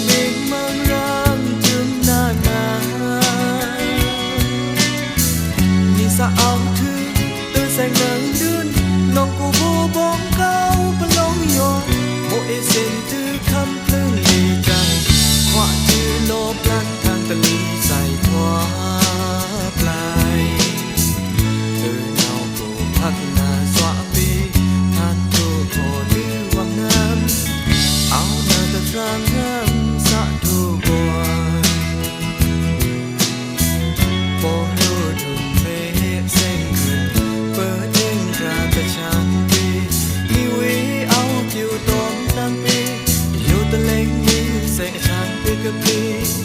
bình mang rang chum na na ni sa áo thư tôi xanh nắng đơn nong cô vô bóng cao bên lông nhỏ mỗi sen tư khăm lưng lì trăng hoa chữ lô plan thang tận dài thoa plai từ nào cô phát na xóa bi than thu hồ lưu vang nam áo na ta rang ngam sa thu buồn phố lô thùng mê sen khẩn bờ trên ra ta chàng đi liwi áo chiều tóm nam bi yêu ta lên đi sẽ chàng đi cất đi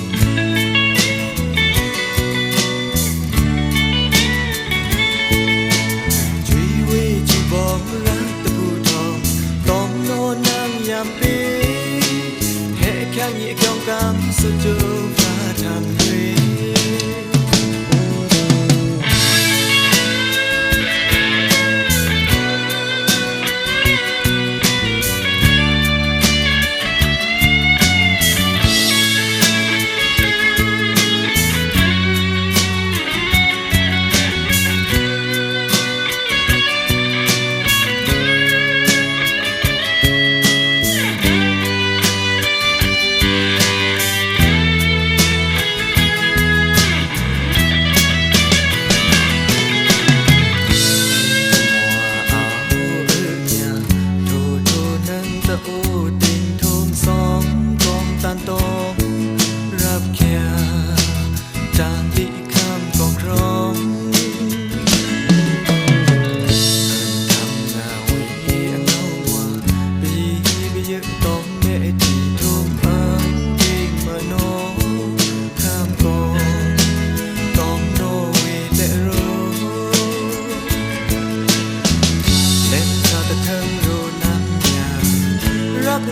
nhẹ kéo cam sự chưa và thầm thủy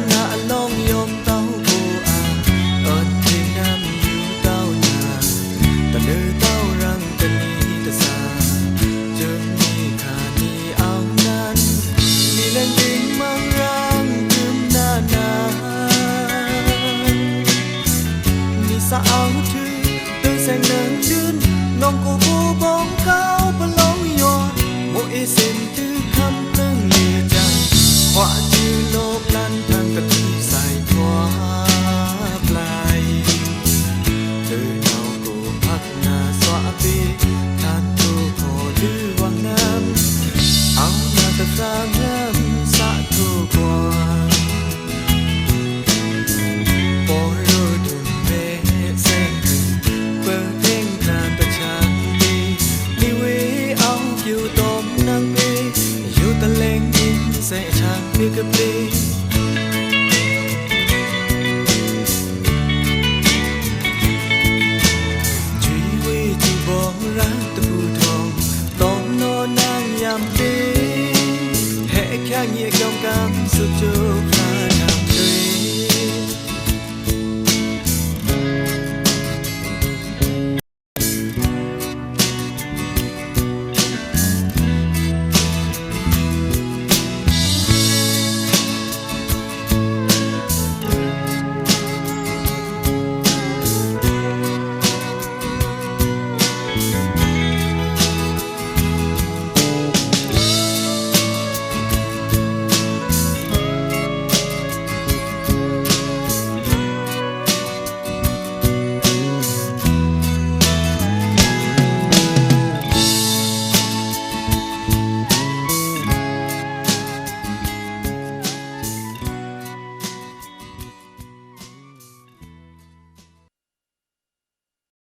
na long yom tao cô à ơn thiên nam yêu tao nhà ta nơi tao răng tên ni ta xa chớm ni khả ni áo nan ni lên bình mang rang chum na na ni sa áo thư tôi xanh nắng chưn nong cô vô